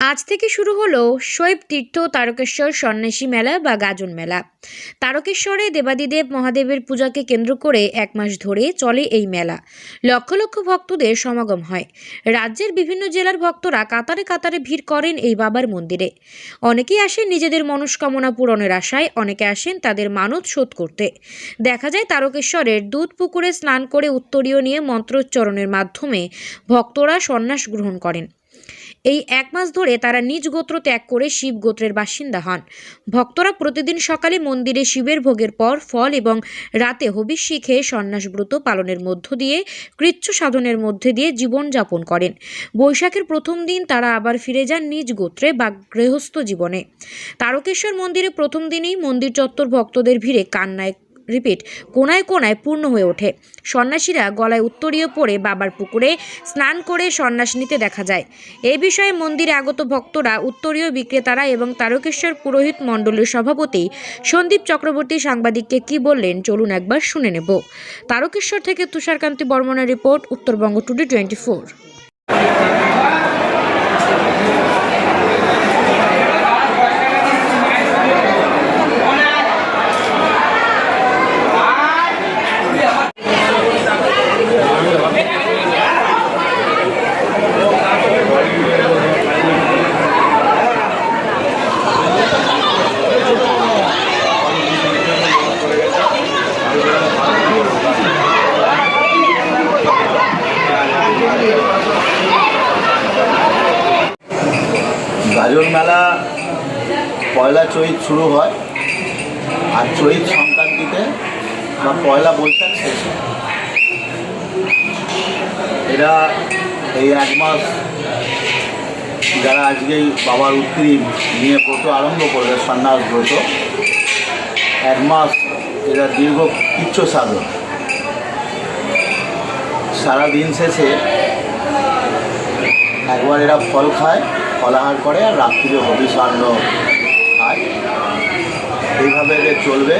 আজ থেকে শুরু হলো শৈব তীর্থ তারকেশ্বর সন্ন্যাসী মেলা বা গাজন মেলা। তারকেশ্বরে দেবাদিদেব মহাদেবের পূজাকে কেন্দ্র করে এক মাস ধরে চলে এই মেলা। লক্ষ লক্ষ ভক্তদের সমাগম হয়। রাজ্যের বিভিন্ন জেলার ভক্তরা কাতারে কাতারে ভিড় করেন এই বাবার মন্দিরে। অনেকেই আসেন নিজেদের মনস্কামনা পূরণের আশায়, অনেকে আসেন তাদের মানত শোধ করতে। দেখা যায় তারকেশ্বরের দুধ পুকুরে স্নান করে উত্তরীয় নিয়ে মন্ত্রোচ্চারণের মাধ্যমে ভক্তরা সন্ন্যাস গ্রহণ করেন। এই এক মাস ধরে তারা নিজ গোত্র ত্যাগ করে শিব গোত্রের বাসিন্দা হন। ভক্তরা প্রতিদিন সকালে মন্দিরে শিবের ভোগের পর ফল এবং রাতে হবিষ্যি খেয়ে সন্ন্যাস ব্রত পালনের মধ্য দিয়ে কৃচ্ছ সাধনের মধ্যে দিয়ে জীবনযাপন করেন। বৈশাখের প্রথম দিন তারা আবার ফিরে যান নিজ গোত্রে বা গৃহস্থ জীবনে। তারকেশ্বর মন্দিরে প্রথম দিনেই মন্দির চত্বর ভক্তদের ভিড়ে কান্নায় কোনায় কোনায় পূর্ণ হয়ে ওঠে। সন্ন্যাসীরা গলায় উত্তরীয় পরে বাবার পুকুরে স্নান করে সন্ন্যাস নিতে দেখা যায়। এই বিষয়ে মন্দিরে আগত ভক্তরা, উত্তরীয় বিক্রেতারা এবং তারকেশ্বর পুরোহিত মণ্ডলের সভাপতি সন্দীপ চক্রবর্তী সাংবাদিককে কি বললেন চলুন একবার শুনে নেব। তারকেশ্বর থেকে তুষারকান্তি বর্মনের রিপোর্ট, উত্তরবঙ্গ টুডে 24। গাজন মেলা পয়লা চৈত শুরু হয় আর চৈত সংক্রান্তিতে বা পয়লা বৈশাখ শেষ হয়। এরা এই এক মাস যারা আজকেই বাবার উত্তরী নিয়ে ব্রত আরম্ভ করবে, সন্ন্যাস ব্রত, এক মাস এরা দীর্ঘ কৃচ্ছ সাধন। সারাদিন শেষে একবার এরা ফল খায়, ফলাহার করে, আর রাত্রিরে হবিষান্ন খায়। এইভাবে এদের চলবে।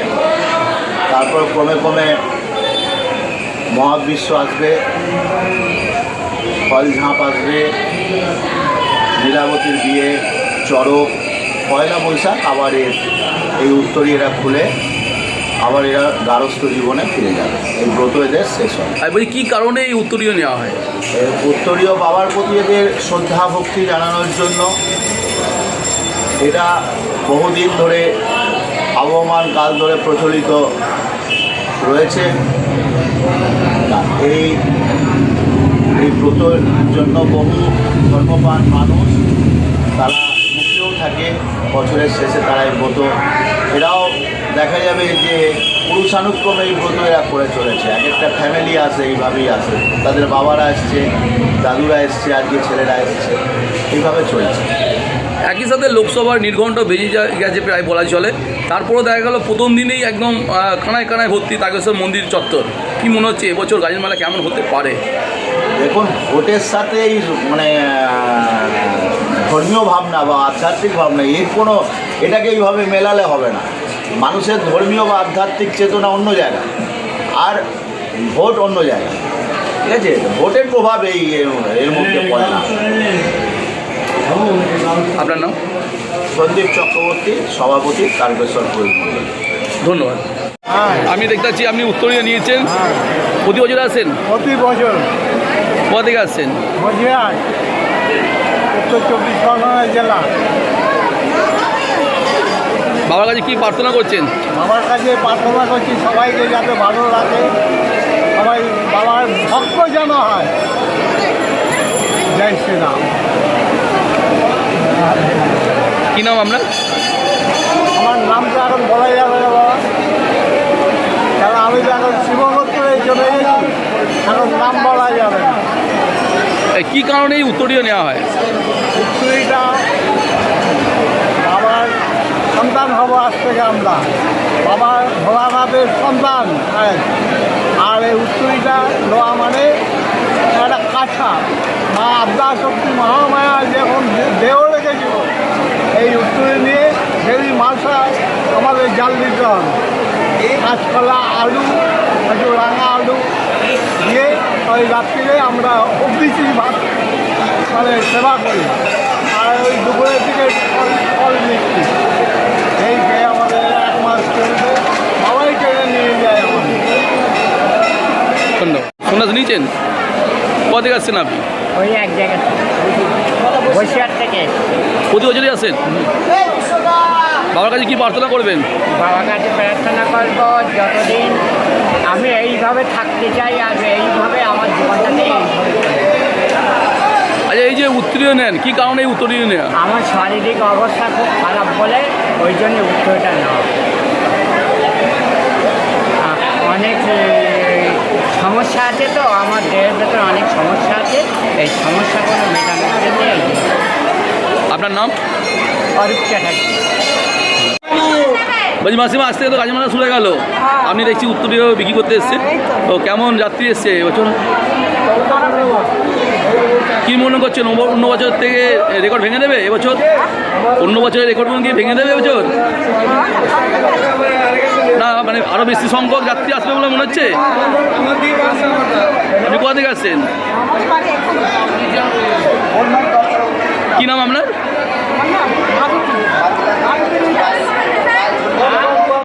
তারপর ক্রমে ক্রমে মহাবিশ্ব আসবে, ফল ঝাঁপ আসবে, লীলাবতীর বিয়ে, চড়ক, পয়লা বৈশাখ আবার এই উত্তরী এরা খুলে আবার এরা গারস্থ জীবনে ফিরে যাবে। এই ব্রত এদের শেষ হয়। আর বলি কী কারণে এই উত্তরীয় নেওয়া হয়? উত্তরীয় বাবার প্রতি এদের শ্রদ্ধা ভক্তি জানানোর জন্য। এটা বহুদিন ধরে আবহমান কাল ধরে প্রচলিত রয়েছে। এই ব্রতর জন্য বহু ধর্মপ্রাণ মানুষ তারা মুখেও থাকে, বছরের শেষে তারা এই ব্রত, এরাও দেখা যাবে যে পুরুষানুক্রমে এই ব্রত এরা করে চলেছে। এক একটা ফ্যামিলি আসে, এইভাবেই আসে, তাদের বাবারা এসছে, দাদুরা এসছে, আজকে ছেলেরা এসছে, এইভাবে চলছে। একই সাথে লোকসভার নির্ঘণ্ট বেজে গেছে প্রায় বলা চলে। তারপরেও দেখা গেল প্রথম দিনেই একদম কানায় কানায় ভর্তি তারকেশ্বর মন্দির চত্বর। কী মনে হচ্ছে এবছর গাজন মেলা কেমন হতে পারে? দেখুন, ভোটের সাথে এই মানে ধর্মীয় ভাবনা বা আধ্যাত্মিক ভাবনা এটাকে এইভাবে মেলালে হবে না। মানুষের ধর্মীয় বা আধ্যাত্মিক চেতনা অন্য জায়গায়, আর ভোট অন্য জায়গায়। ঠিক আছে, ভোটের প্রভাব এর মধ্যে পড়ে না। আপনার নাম? সন্দীপ চক্রবর্তী, সভাপতি, তারকেশ্বর পুরোহিত মণ্ডল। ধন্যবাদ। আমি দেখতে পাচ্ছি আপনি উত্তরীয় নিয়েছেন। প্রতি বছর আসেন? প্রতি বছর। কোথা থেকে আসছেন? উত্তর 24 পরগনা জেলা। বাবার কাছে কী প্রার্থনা করছেন? বাবার কাছে প্রার্থনা করছি সবাইকে যাতে ভালো লাগে, সবাই বাবার ভক্ত যেন হয়। জয় শ্রীরাম। কী নাম আপনার? আমার নাম তো এখন বলা যাবে না বাবা, কারণ আমি তো এখন শিবগোত্রে চলে গেছি, এখন নাম বলা যাবে না। কী কারণে এই উত্তরীয় নেওয়া হয়? উত্তরীটা বাবার সন্তান হব আজ থেকে আমরা, বাবার ভোলানাথের সন্তান। আর এই উত্তরীটা নেওয়া মানে একটা কাছা, মা আদ্যা শক্তি মহামায়া যখন দেহ রেখেছিল, এই উত্তরী নিয়ে সেই মালসা আমাদের জাল দিতে হবে। কাঁচকলা, আলু, একটু রাঙা আলু দিয়ে ওই রাত্রিরে আমরা অফিসি ভাত মানে সেবা করি। আর ওই দুপুরে থেকে আসছেন আপনি? ওই এক জায়গা বসিরহাট থেকে। প্রতি বছরই আসেন? বাবার কাছে কি প্রার্থনা করবেন? বাবার কাছে প্রার্থনা করবো যতদিন আমি এইভাবে থাকতে চাই আর এইভাবে আমার জীবনটাকে আচ্ছা, এই যে উত্তরীয় নেন, কি কারণে এই উত্তরীয় নেওয়া? আমার শারীরিক অবস্থা খুব খারাপ বলে ওই জন্য উত্তরটা নেওয়া। অনেক সমস্যা আছে, তো আমার দেহের ভেতরে অনেক সমস্যা আছে, এই সমস্যাগুলো মেটানোর জন্য আপনার নাম? অরূপ চ্যাটার্জি। বলছি মাসিমা, আজ থেকে তো গাজন মেলা শুরু হয়ে গেল, আপনি দেখছি উত্তরীয় বিক্রি করতে এসছেন, তো কেমন যাত্রী এসছে এবছর? কি মনে করছেন অন্য বছর থেকে রেকর্ড ভেঙে দেবে এবছর? অন্য বছরের রেকর্ডগুলো কি ভেঙে দেবে এবছর? না মানে আরও বেশি সংখ্যক যাত্রী আসবে বলে মনে হচ্ছে? আপনি কোথা থেকে আসছেন? কি নাম আপনার?